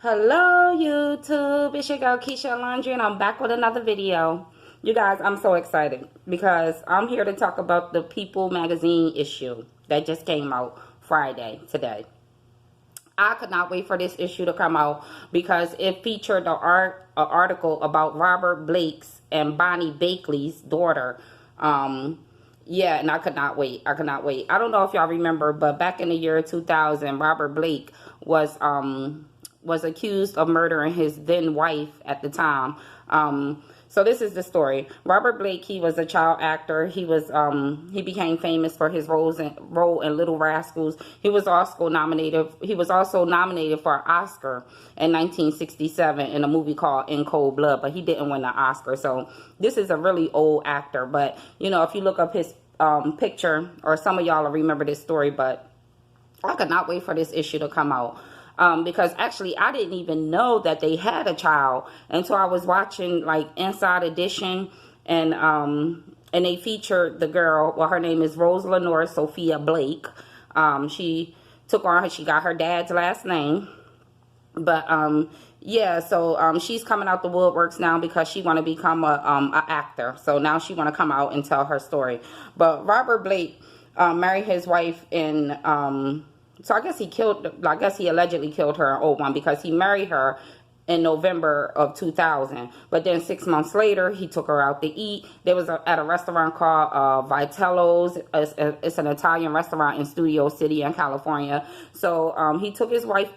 Hello YouTube, it's your girl Keisha Laundry and I'm back with another video. You guys, I'm so excited because I'm here to talk about the People magazine issue that just came out Friday today. I could not wait for this issue to come out because it featured an article about Robert Blake's and Bonnie Bakley's daughter. Yeah, and I could not wait. I could not wait. I don't know if y'all remember, but back in the year 2000, Robert Blake was accused of murdering his then wife at the time. So this is the story. Robert Blake, he was a child actor. He became famous for his role in Little Rascals. He was also nominated for an Oscar in 1967 in a movie called In Cold Blood, but he didn't win the Oscar. So this is a really old actor. But you know, if you look up his picture, or some of y'all will remember this story, but I could not wait for this issue to come out. Because actually I didn't even know that they had a child until I was watching like Inside Edition, and they featured the girl. Well, her name is Rose Lenore Sophia Blake. She got her dad's last name, but yeah, so she's coming out the woodworks now because she want to become a actor. So now she want to come out and tell her story. But Robert Blake married his wife in so I guess he allegedly killed her in '01 because he married her in November of 2000. But then 6 months later, he took her out to eat. There was at a restaurant called Vitello's. It's an Italian restaurant in Studio City in California. So he took his wife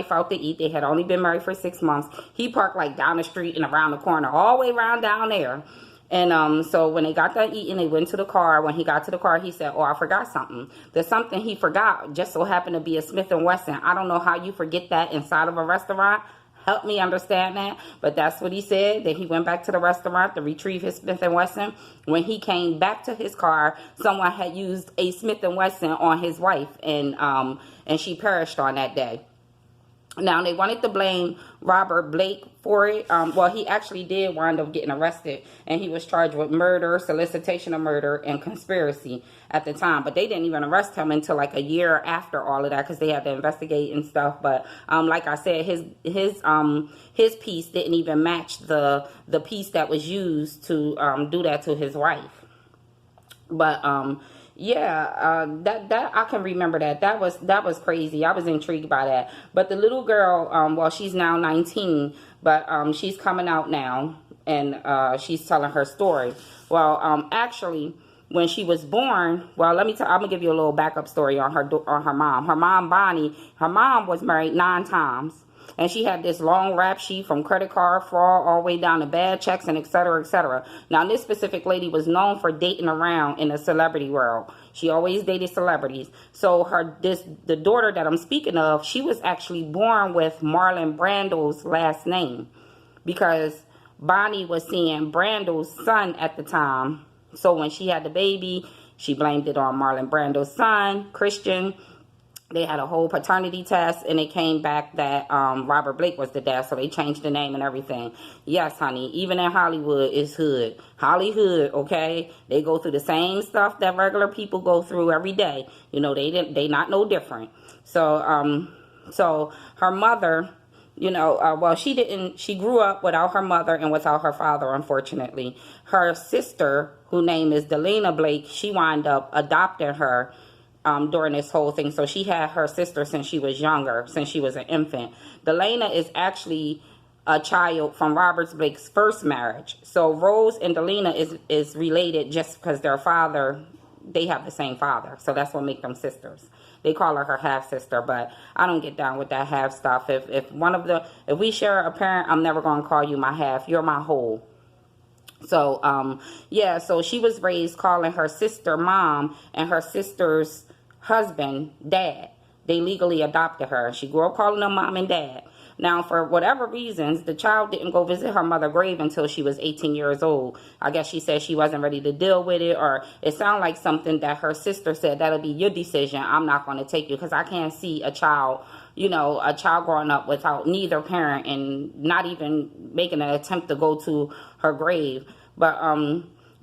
out to eat. They had only been married for 6 months. He parked like down the street and around the corner, all the way around down there. And so when they got done eating, they went to the car. When he got to the car, he said, "Oh, I forgot something." There's something he forgot just so happened to be a Smith & Wesson. I don't know how you forget that inside of a restaurant. Help me understand that. But that's what he said. Then he went back to the restaurant to retrieve his Smith & Wesson. When he came back to his car, someone had used a Smith & Wesson on his wife, and she perished on that day. Now, they wanted to blame Robert Blake for it. Well, he actually did wind up getting arrested, and he was charged with murder, solicitation of murder, and conspiracy at the time. But they didn't even arrest him until like a year after all of that because they had to investigate and stuff. But like I said, his piece didn't even match the piece that was used to do that to his wife. But yeah, that I can remember that. That was crazy. I was intrigued by that. But the little girl, well, she's now 19, but she's coming out now, and she's telling her story. Well, actually, when she was born, well, I'm gonna give you a little backup story on her mom. Her mom, Bonnie, her mom was married 9 times. And she had this long rap sheet from credit card fraud all the way down to bad checks and et cetera, et cetera. Now, this specific lady was known for dating around in the celebrity world. She always dated celebrities. So the daughter that I'm speaking of, she was actually born with Marlon Brando's last name because Bonnie was seeing Brando's son at the time. So when she had the baby, she blamed it on Marlon Brando's son, Christian. They had a whole paternity test, and it came back that Robert Blake was the dad, so they changed the name and everything. Yes, honey, even in Hollywood, it's hood. Hollywood, okay? They go through the same stuff that regular people go through every day. You know, they not no different. So, so her mother, you know, well, she grew up without her mother and without her father, unfortunately. Her sister, whose name is Delena Blake, she wound up adopting her during this whole thing. So she had her sister since she was younger, since she was an infant. Delena is actually a child from Robert Blake's first marriage. So Rose and Delena is related just because their father, they have the same father. So that's what makes them sisters. They call her half sister, but I don't get down with that half stuff. If we share a parent, I'm never going to call you my half. You're my whole. So, yeah, so she was raised calling her sister mom and her sister's husband dad. They legally adopted her. She grew up calling them mom and dad. Now, for whatever reasons, the child didn't go visit her mother's grave until she was 18 years old. I guess she said she wasn't ready to deal with it, or it sounded like something that her sister said, "That'll be your decision. I'm not going to take you," because I can't see a child, you know, a child growing up without neither parent and not even making an attempt to go to her grave. But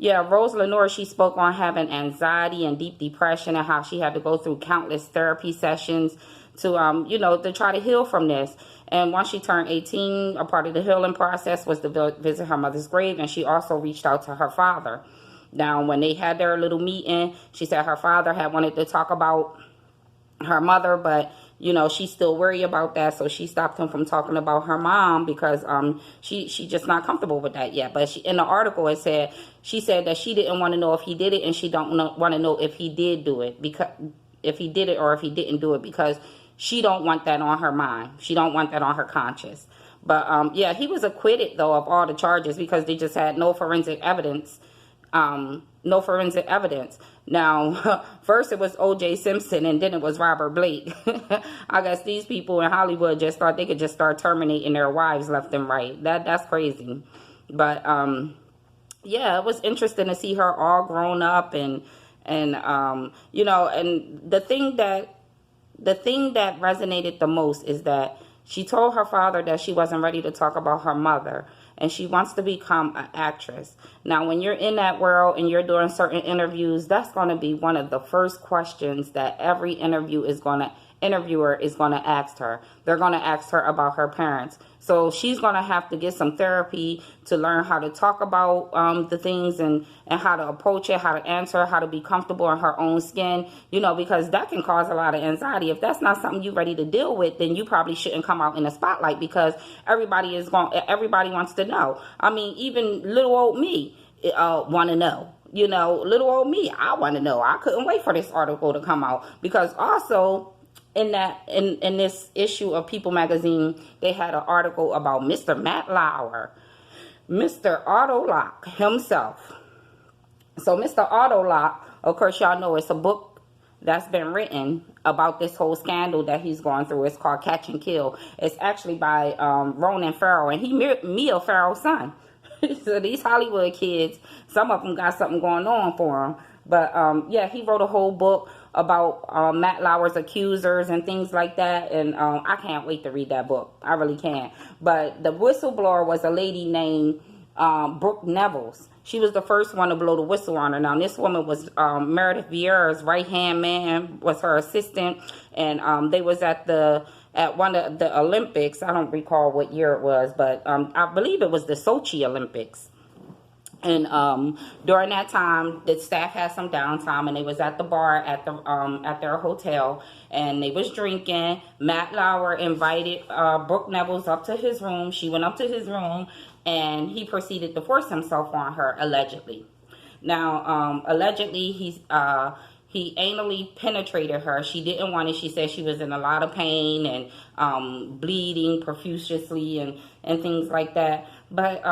yeah, Rose Lenore, she spoke on having anxiety and deep depression and how she had to go through countless therapy sessions to, you know, to try to heal from this. And once she turned 18, a part of the healing process was to visit her mother's grave, and she also reached out to her father. Now, when they had their little meeting, she said her father had wanted to talk about her mother, but you know, she's still worried about that, so she stopped him from talking about her mom because she just not comfortable with that yet. But in the article she said that she didn't want to know if he did it, and she don't want to know if he did do it, because if he did it or if he didn't do it, because she don't want that on her mind. She don't want that on her conscience. But yeah, he was acquitted though of all the charges because they just had no forensic evidence. No forensic evidence. Now, first it was O.J. Simpson, and then it was Robert Blake. I guess these people in Hollywood just thought they could just start terminating their wives left and right. That's crazy. But yeah, it was interesting to see her all grown up, and you know, and the thing that resonated the most is that she told her father that she wasn't ready to talk about her mother, and she wants to become an actress. Now, when you're in that world and you're doing certain interviews, that's going to be one of the first questions that every interviewer is going to ask her. They're going to ask her about her parents. So she's going to have to get some therapy to learn how to talk about the things and how to approach it, how to answer, how to be comfortable in her own skin, you know, because that can cause a lot of anxiety. If that's not something you're ready to deal with, then you probably shouldn't come out in the spotlight, because everybody wants to know. I mean, even little old me want to know. You know, little old me, I want to know. I couldn't wait for this article to come out, because also in this issue of People magazine, they had an article about Mr. Matt Lauer, Mr. Autolock himself. So Mr. Autolock, of course, y'all know it's a book that's been written about this whole scandal that he's going through. It's called Catch and Kill. It's actually by Ronan Farrow, and he Mia Farrow's son. So these Hollywood kids, some of them got something going on for them. But yeah, he wrote a whole book about Matt Lauer's accusers and things like that, and I can't wait to read that book. I really can't. But the whistleblower was a lady named Brooke Nevels. She was the first one to blow the whistle on her. Now, this woman was Meredith Vieira's right-hand man, was her assistant, and they was at one of the Olympics. I don't recall what year it was, but I believe it was the Sochi Olympics. And during that time, the staff had some downtime, and they was at the bar at their hotel, and they was drinking. Matt Lauer invited Brooke Nevels up to his room. She went up to his room, and he proceeded to force himself on her, allegedly. Now, allegedly, he anally penetrated her. She didn't want it. She said she was in a lot of pain and bleeding profusely and things like that. But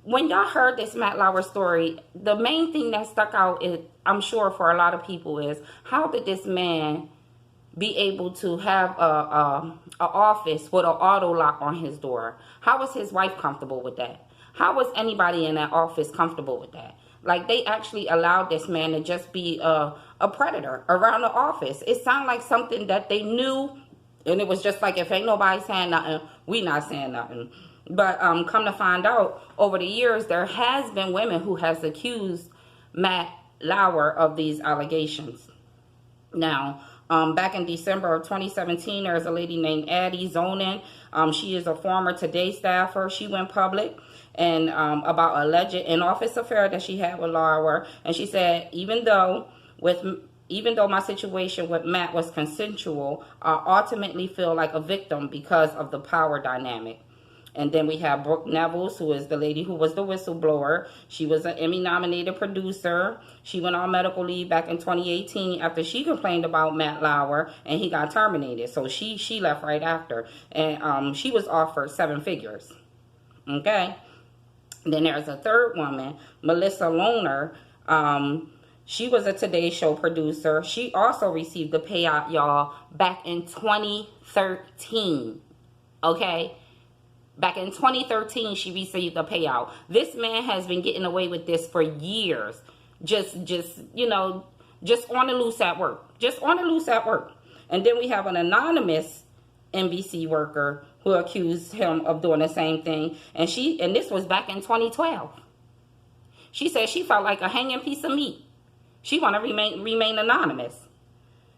when y'all heard this Matt Lauer story, the main thing that stuck out, is, I'm sure for a lot of people, is how did this man be able to have a office with an auto lock on his door? How was his wife comfortable with that? How was anybody in that office comfortable with that? Like, they actually allowed this man to just be a predator around the office. It sounded like something that they knew, and it was just like, if ain't nobody saying nothing, we not saying nothing. But come to find out, over the years, there has been women who has accused Matt Lauer of these allegations. Now, back in December of 2017, there's a lady named Addie Zonin. She is a former Today staffer. She went public and about alleged in-office affair that she had with Lauer. And she said, even though my situation with Matt was consensual, I ultimately feel like a victim because of the power dynamic. And then we have Brooke Nevels, who is the lady who was the whistleblower. She was an Emmy-nominated producer. She went on medical leave back in 2018 after she complained about Matt Lauer, and he got terminated. So she left right after. And she was offered 7 figures. Okay? Then there's a third woman, Melissa Lohner. She was a Today Show producer. She also received the payout, y'all, back in 2013. Okay? Back in 2013, she received a payout. This man has been getting away with this for years. Just you know, just on the loose at work. Just on the loose at work. And then we have an anonymous NBC worker who accused him of doing the same thing. And this was back in 2012. She said she felt like a hanging piece of meat. She want to remain anonymous.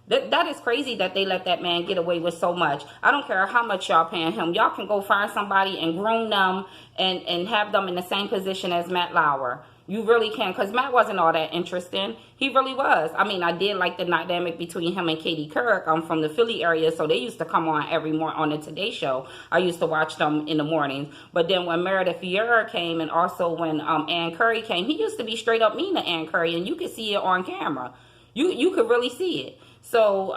That is crazy that they let that man get away with so much. I don't care how much y'all paying him. Y'all can go find somebody and groom them and have them in the same position as Matt Lauer. You really can, because Matt wasn't all that interesting. He really was. I mean, I did like the dynamic between him and Katie Couric. I'm from the Philly area, so they used to come on every morning on the Today Show. I used to watch them in the mornings. But then when Meredith Vieira came, and also when Ann Curry came, he used to be straight up mean to Ann Curry, and you could see it on camera. You could really see it. So,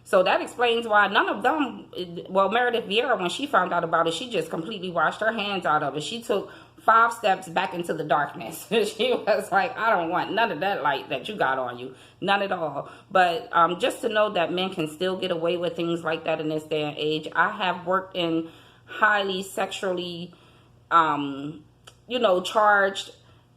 so that explains why none of them, well, Meredith Vieira, when she found out about it, she just completely washed her hands out of it. She took 5 steps back into the darkness. She was like, I don't want none of that light that you got on you. None at all. But just to know that men can still get away with things like that in this day and age. I have worked in highly sexually, charged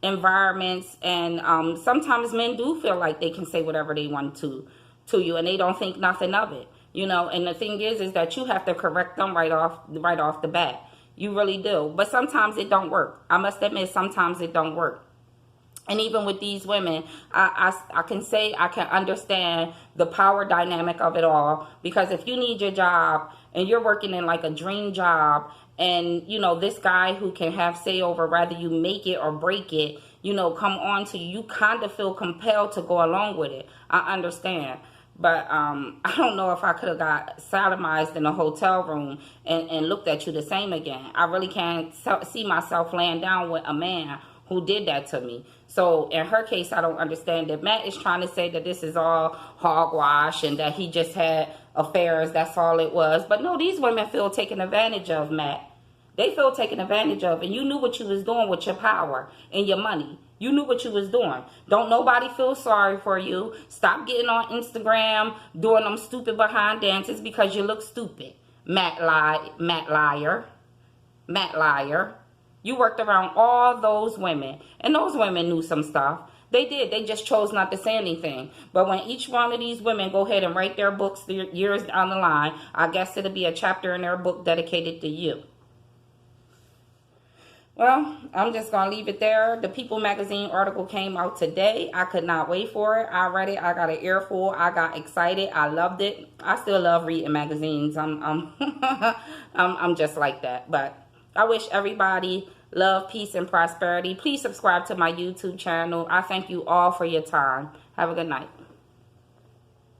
environments, and sometimes men do feel like they can say whatever they want to you, and they don't think nothing of it, and the thing is that you have to correct them right off the bat. You really do. But sometimes it don't work. I must admit, sometimes it don't work. And even with these women, I can say I can understand the power dynamic of it all, because if you need your job and you're working in like a dream job, and this guy who can have say over whether you make it or break it, come on to you, you kind of feel compelled to go along with it. I understand. But I don't know if I could have got sodomized in a hotel room and looked at you the same again. I really can't see myself laying down with a man who did that to me. So in her case, I don't understand that Matt is trying to say that this is all hogwash and that he just had affairs. That's all it was. But no, these women feel taken advantage of, Matt. They feel taken advantage of, and you knew what you was doing with your power and your money. You knew what you was doing. Don't nobody feel sorry for you. Stop getting on Instagram doing them stupid behind dances because you look stupid. Matt Liar. You worked around all those women, and those women knew some stuff. They did. They just chose not to say anything. But when each one of these women go ahead and write their books years down the line, I guess it'll be a chapter in their book dedicated to you. Well, I'm just going to leave it there. The People magazine article came out today. I could not wait for it. I read it. I got an earful. I got excited. I loved it. I still love reading magazines. I'm just like that. But I wish everybody love, peace, and prosperity. Please subscribe to my YouTube channel. I thank you all for your time. Have a good night.